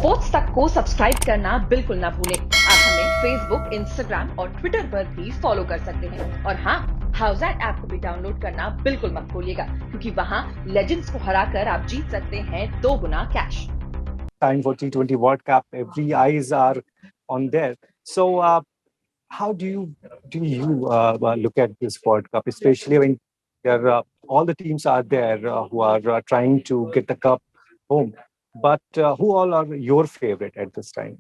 Sports तक को subscribe करना बिल्कुल ना भूलें। आप हमें फेसबुक, इंस्टाग्राम और ट्विटर पर भी फॉलो कर सकते हैं। और हाँ, हाउसएट ऐप को भी डाउनलोड करना बिल्कुल मत भूलिएगा, क्योंकि वहाँ लेजेंड्स को हराकर आप जीत सकते हैं 2 गुना cash. Time for T20 World Cup. Every eyes are on there. So, how do you look at this World Cup, especially when all the teams are there who are trying to get the cup home, but who all are your favorite at this time?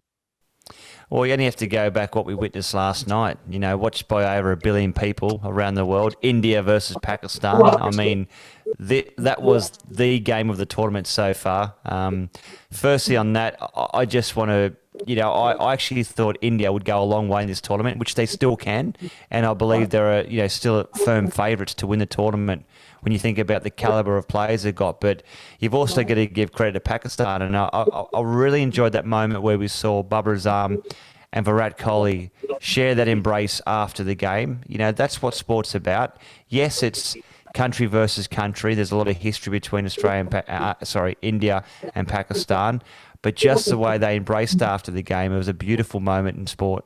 Well, you only have to go back what we witnessed last night, watched by over 1 billion people around the world. India versus Pakistan. I mean, that was the game of the tournament so far. Firstly, on that, I just want to, I actually thought India would go a long way in this tournament, which they still can. And I believe they're, still firm favourites to win the tournament when you think about the calibre of players they've got. But you've also got to give credit to Pakistan. And I really enjoyed that moment where we saw Babar Azam and Virat Kohli share that embrace after the game. That's what sport's about. Yes, it's country versus country. There's a lot of history between India and Pakistan. But just the way they embraced after the game, it was a beautiful moment in sport.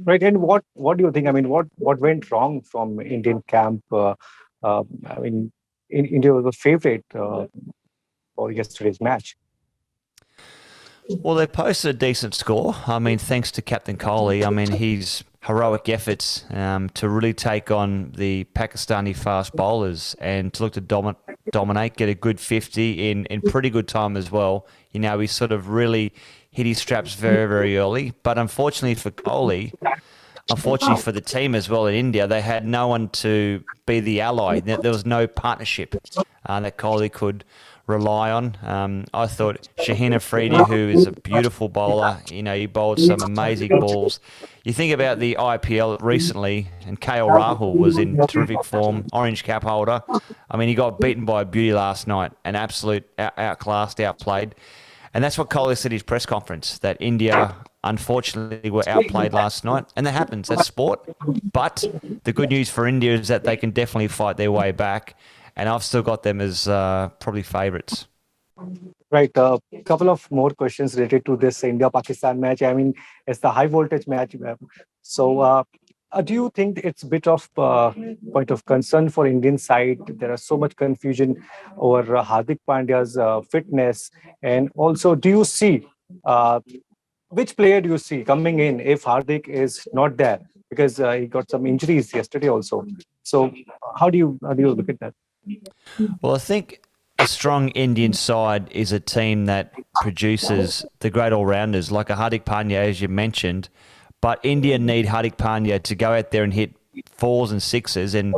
Right. And what do you think? I mean, what went wrong from Indian camp? I mean, India was a favorite for yesterday's match. Well, they posted a decent score. I mean, thanks to Captain Kohli. I mean, his heroic efforts to really take on the Pakistani fast bowlers and to look to dominate, get a good 50 in pretty good time as well. He sort of really hit his straps very, very early. But unfortunately for Kohli, unfortunately for the team as well in India, they had no one to be the ally. There was no partnership that Kohli could rely on. I thought Shaheen Afridi, who is a beautiful bowler, he bowled some amazing balls. You think about the IPL recently, and KL Rahul was in terrific form, orange cap holder. I mean, he got beaten by a beauty last night, an absolute outclassed, outplayed. And that's what Kohli said in his press conference, that India, unfortunately, were outplayed last night. And that happens. That's sport. But the good news for India is that they can definitely fight their way back. And I've still got them as probably favourites. Right. A couple of more questions related to this India-Pakistan match. I mean, it's the high-voltage match. So do you think it's a bit of point of concern for Indian side? There is so much confusion over Hardik Pandya's fitness. And also, do you see, which player do you see coming in if Hardik is not there? Because he got some injuries yesterday also. So how do you look at that? Well, I think a strong Indian side is a team that produces the great all-rounders like a Hardik Pandya, as you mentioned. But India need Hardik Pandya to go out there and hit 4s and 6s and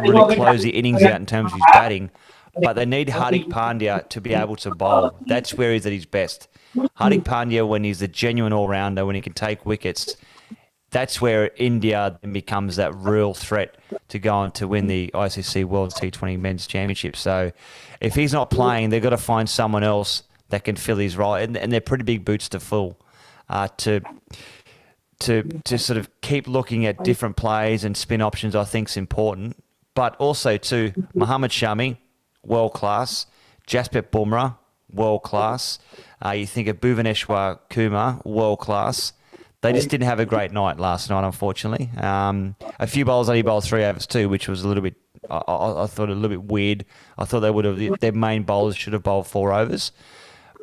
really close the innings out in terms of his batting. But they need Hardik Pandya to be able to bowl. That's where he's at his best. Hardik Pandya, when he's a genuine all-rounder, when he can take wickets, that's where India then becomes that real threat to go on to win the ICC World T20 Men's Championship. So if he's not playing, they've got to find someone else that can fill his role. And they're pretty big boots to fill to sort of keep looking at different plays and spin options, I think is important. But also, too, Mohammad Shami, world-class. Jasprit Bumrah, world-class. You think of Bhuvaneshwar Kumar, world-class. They just didn't have a great night last night, unfortunately. A few bowlers only bowled 3 overs too, which was a little bit, I thought a little bit weird. I thought their main bowlers should have bowled 4 overs.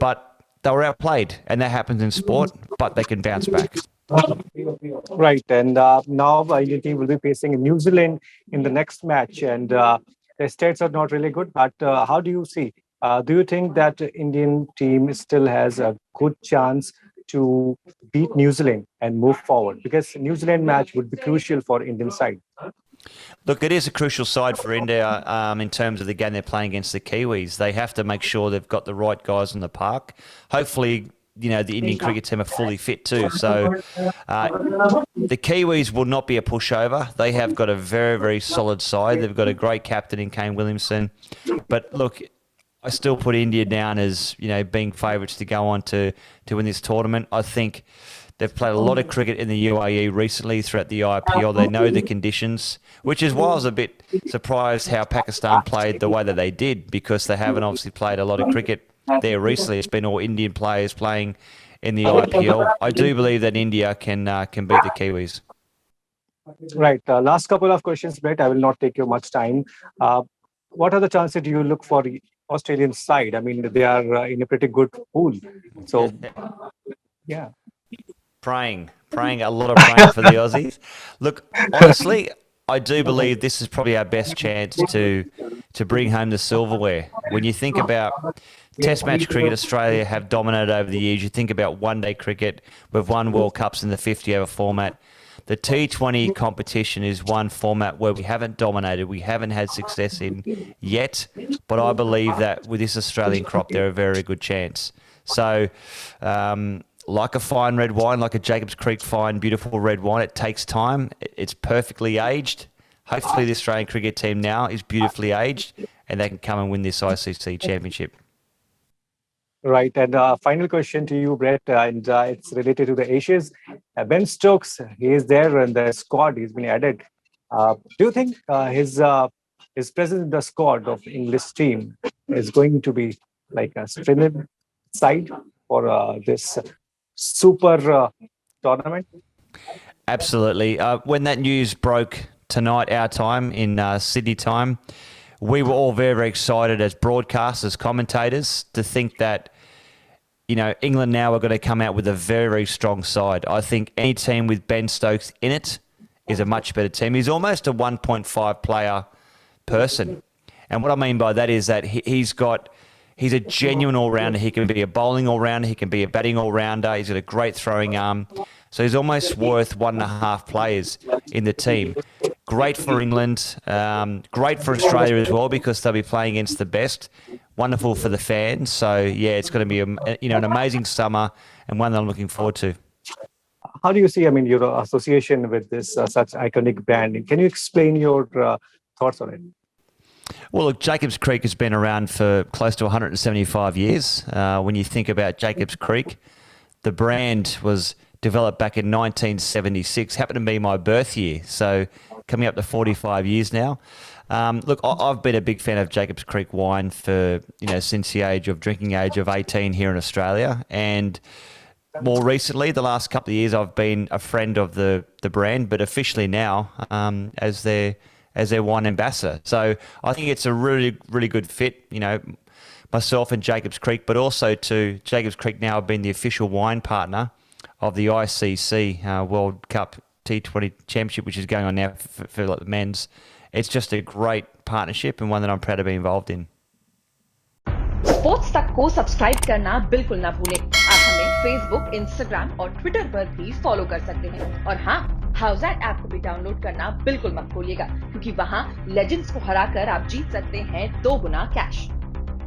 But they were outplayed, and that happens in sport, but they can bounce back. Right, and now Indian team will be facing New Zealand in the next match, and the stats are not really good, but how do you see? Do you think that Indian team still has a good chance to beat New Zealand and move forward? Because New Zealand match would be crucial for Indian side. Look, it is a crucial side for India in terms of the game they're playing against the Kiwis. They have to make sure they've got the right guys in the park. Hopefully, the Indian cricket team are fully fit too. So the Kiwis will not be a pushover. They have got a very, very solid side. They've got a great captain in Kane Williamson. But look, I still put India down as being favourites to go on to win this tournament. I think they've played a lot of cricket in the UAE recently throughout the IPL. They know the conditions, which is why I was a bit surprised how Pakistan played the way that they did, because they haven't obviously played a lot of cricket there recently. It's been all Indian players playing in the IPL. I do believe that India can beat the Kiwis. Right. Last couple of questions, Brett. I will not take you much time. Uh, what are the chances do you look for the Australian side? I mean, they are in a pretty good pool. So, yeah. Praying, a lot of praying for the Aussies. Look, honestly, I do believe this is probably our best chance to bring home the silverware. When you think about Test match cricket, Australia have dominated over the years. You think about one-day cricket, we've won World Cups in the 50-over format. The T20 competition is one format where we haven't dominated, we haven't had success in yet, but I believe that with this Australian crop, they're a very good chance. So, like a fine red wine, like a Jacobs Creek fine, beautiful red wine, it takes time. It's perfectly aged. Hopefully the Australian cricket team now is beautifully aged and they can come and win this ICC championship. Right. And final question to you, Brett, and it's related to the Ashes. Ben Stokes, he is there in the squad. He's been added. Do you think his presence in the squad of English team is going to be like a strengthened side for this super tournament? Absolutely. When that news broke tonight, our time in Sydney time, we were all very, very excited as broadcasters, commentators, to think that, you know, England now are going to come out with a very, very strong side. I think any team with Ben Stokes in it is a much better team. He's almost a 1.5 player person. And what I mean by that is that he's a genuine all-rounder. He can be a bowling all-rounder. He can be a batting all-rounder. He's got a great throwing arm. So he's almost worth 1.5 players in the team. Great for England. Great for Australia as well because they'll be playing against the best. Wonderful for the fans. So, yeah, it's going to be an amazing summer and one that I'm looking forward to. How do you see, I mean, your association with this such iconic brand? Can you explain your thoughts on it? Well, look, Jacobs Creek has been around for close to 175 years. When you think about Jacobs Creek, the brand was developed back in 1976. Happened to be my birth year, so coming up to 45 years now. Look, I've been a big fan of Jacobs Creek wine for, since the drinking age of 18 here in Australia. And more recently, the last couple of years, I've been a friend of the brand, but officially now as their wine ambassador. So I think it's a really, really good fit, myself and Jacobs Creek, but also to Jacobs Creek now have been the official wine partner of the ICC World Cup T20 Championship, which is going on now for the men's. It's just a great partnership and one that I'm proud to be involved in. Sports तक को subscribe करना बिल्कुल ना भूलें। आप हमें Facebook, Instagram और Twitter पर भी फॉलो कर सकते हैं। और हाँ, हाउसएट ऐप को भी डाउनलोड करना बिल्कुल मत भूलिएगा, क्योंकि वहाँ लेजेंड्स को हराकर आप जीत सकते हैं 2 गुना कैश।